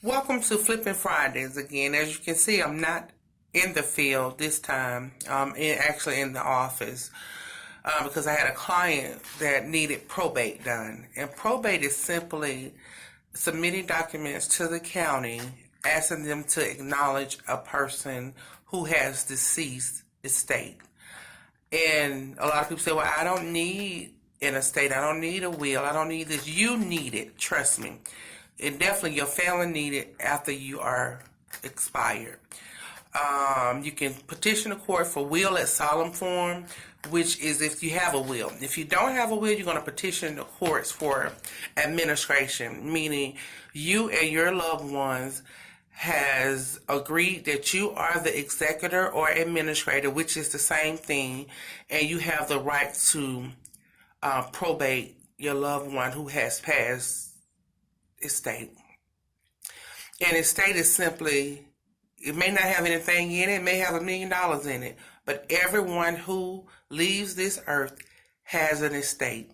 Welcome to Flipping Fridays again. As you can see, I'm not in the field this time. Actually in the office because I had a client that needed probate done. And probate is simply submitting documents to the county, asking them to acknowledge a person who has deceased estate. And a lot of people say, well, I don't need an estate. I don't need a will. I don't need this. You need it. Trust me. And definitely your family need it after you are expired. You can petition the court for will at solemn form, which is if you have a will. If you don't have a will, you're going to petition the courts for administration, meaning you and your loved ones has agreed that you are the executor or administrator, which is the same thing, and you have the right to probate your loved one who has passed estate. And estate is simply, it may not have anything in it, it may have $1 million in it, but everyone who leaves this earth has an estate,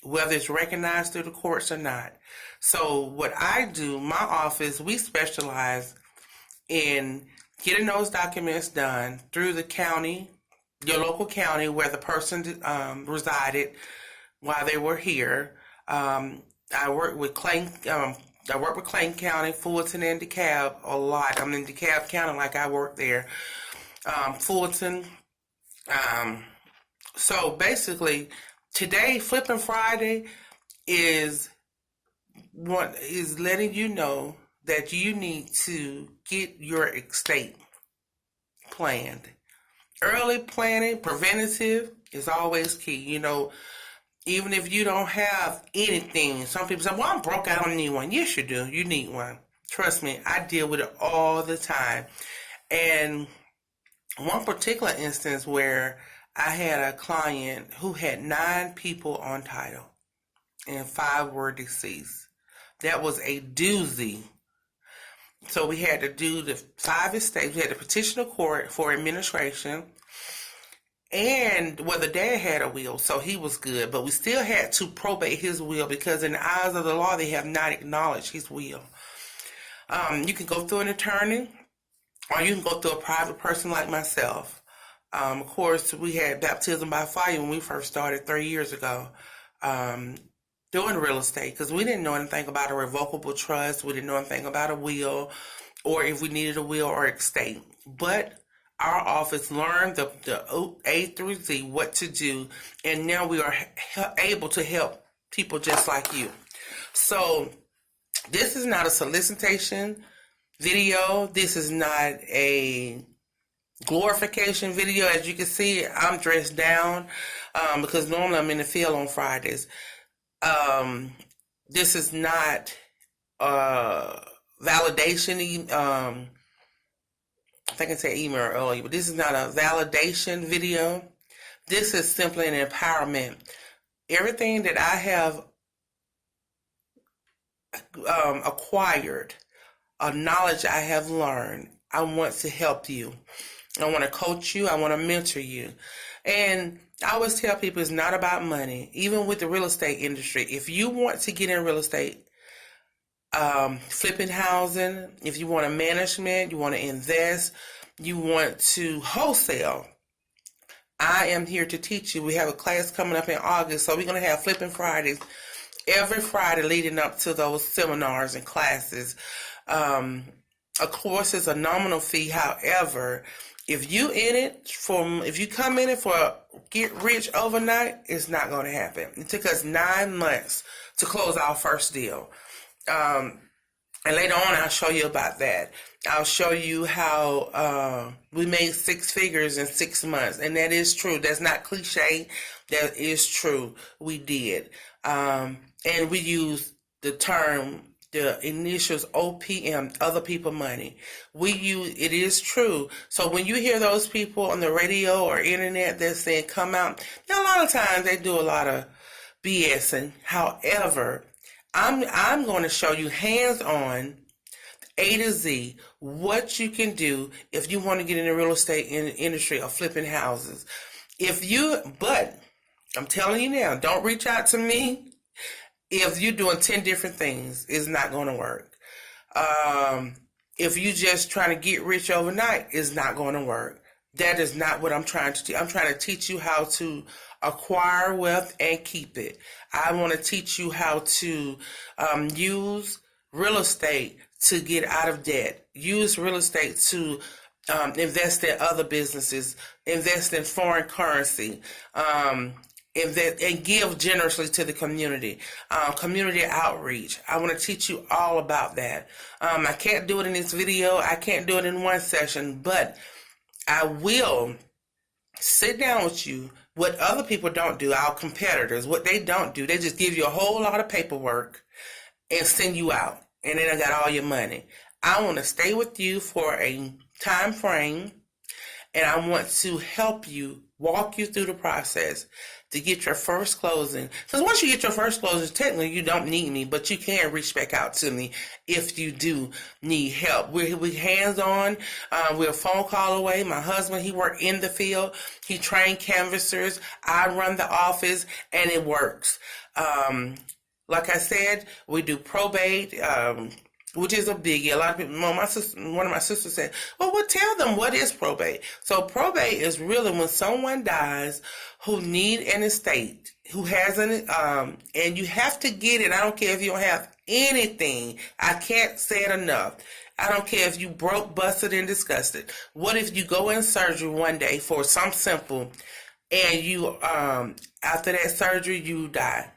whether it's recognized through the courts or not. So what I do, my office, we specialize in getting those documents done through the county, your local county where the person resided while they were here. I work with Clayton County, Fulton, and DeKalb a lot. I'm in DeKalb County, like I work there. Fulton. So basically, today, Flipping Friday, is letting you know that you need to get your estate planned. Early planning, preventative, is always key. You know, even if you don't have anything, some people say, well, I'm broke, I don't need one. Yes, you do. You need one. Trust me, I deal with it all the time. And one particular instance where I had a client who had 9 people on title and 5 were deceased. That was a doozy. So we had to do the 5 estates. We had to petition the court for administration. And the dad had a will, so he was good. But we still had to probate his will because in the eyes of the law, they have not acknowledged his will. You can go through an attorney, or you can go through a private person like myself. Of course, we had baptism by fire when we first started 3 years ago doing real estate because we didn't know anything about a revocable trust. We didn't know anything about a will or if we needed a will or estate. But our office learned the A through Z what to do, and now we are able to help people just like you. So this is not a solicitation video. This is not a glorification video. As you can see, I'm dressed down because normally I'm in the field on Fridays. This is not validation. I think I said email earlier, but this is not a validation video. This is simply an empowerment. Everything that I have acquired, knowledge I have learned, I want to help you. I want to coach you. I want to mentor you. And I always tell people it's not about money. Even with the real estate industry, if you want to get in real estate, flipping housing, if you want a management, you want to invest, you want to wholesale, I am here to teach you. We have a class coming up in August, so we're going to have Flipping Fridays every Friday leading up to those seminars and classes. Of course, it's a nominal fee. However, if you come in it for get rich overnight, it's not going to happen. It took us 9 months to close our first deal. And later on, I'll show you about that. I'll show you how we made 6 figures in 6 months. And that is true. That's not cliche. That is true. We did. And we used the term, the initials OPM, other people money. It is true. So when you hear those people on the radio or internet that saying come out, now a lot of times they do a lot of BSing. However, I'm going to show you hands-on, A to Z, what you can do if you want to get in the real estate industry or flipping houses. But I'm telling you now, don't reach out to me if you're doing 10 different things. It's not going to work. If you just trying to get rich overnight, it's not going to work. That is not what I'm trying to teach. I'm trying to teach you how to acquire wealth and keep it. I want to teach you how to use real estate to get out of debt. Use real estate to invest in other businesses, invest in foreign currency, invest and give generously to the community. Community outreach. I want to teach you all about that. I can't do it in this video. I can't do it in one session, but I will sit down with you. What other people don't do, our competitors, what they don't do, they just give you a whole lot of paperwork and send you out. And then I got all your money. I want to stay with you for a time frame, and I want to help you, walk you through the process to get your first closing. Because once you get your first closing, technically you don't need me, but you can reach back out to me if you do need help. We're hands-on. We're a phone call away. My husband, he worked in the field. He trained canvassers. I run the office, and it works. Like I said, we do probate, which is a biggie. A lot of people, one of my sisters said, well, tell them what is probate. So probate is really when someone dies who need an estate, who has and you have to get it. I don't care if you don't have anything. I can't say it enough. I don't care if you broke, busted, and disgusted. What if you go in surgery one day for something simple, and you, after that surgery, you die?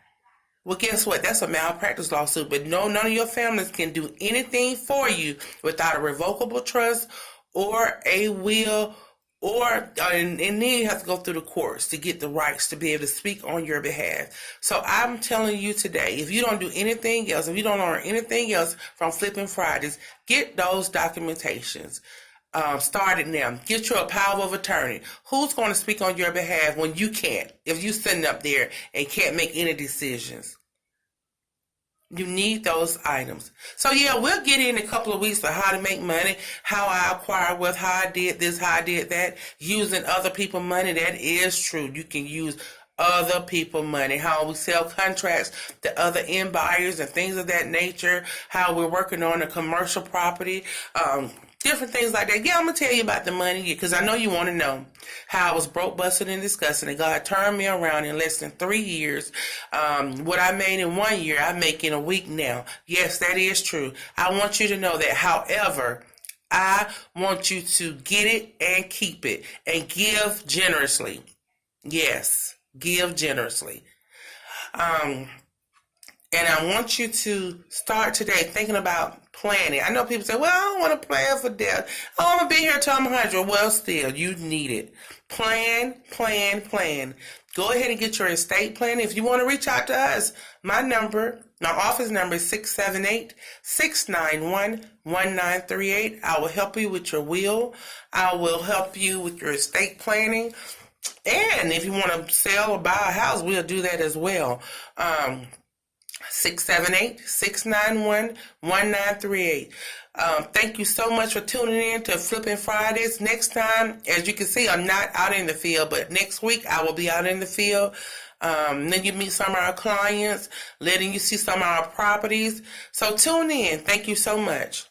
Well, guess what? That's a malpractice lawsuit, but no, none of your families can do anything for you without a revocable trust or a will, and then you have to go through the courts to get the rights to be able to speak on your behalf. So I'm telling you today, if you don't do anything else, if you don't learn anything else from Flipping Fridays, get those documentations. Started now. Get you a power of attorney. Who's going to speak on your behalf when you can't? If you sitting up there and can't make any decisions, you need those items. So yeah, we'll get in a couple of weeks for how to make money, how I acquire wealth, how I did this, how I did that, using other people's money. That is true. You can use other people's money, how we sell contracts to other end buyers and things of that nature, how we're working on a commercial property, different things like that. Yeah, I'm going to tell you about the money because I know you want to know how I was broke, busted, and disgusting, and God turned me around in less than 3 years. What I made in 1 year, I make in a week now. Yes, that is true. I want you to know that. However, I want you to get it and keep it and give generously. Yes, give generously. And I want you to start today thinking about planning. I know people say, well, I don't want to plan for death. I want to be here till I'm 100. Well, still, you need it. Plan, plan, plan. Go ahead and get your estate plan. If you want to reach out to us, my office number is 678-691-1938. I will help you with your will. I will help you with your estate planning. And if you want to sell or buy a house, we'll do that as well. 678-691-1938. Thank you so much for tuning in to Flipping Fridays. Next time, as you can see, I'm not out in the field, but next week I will be out in the field. Then you meet some of our clients, letting you see some of our properties. So tune in. Thank you so much.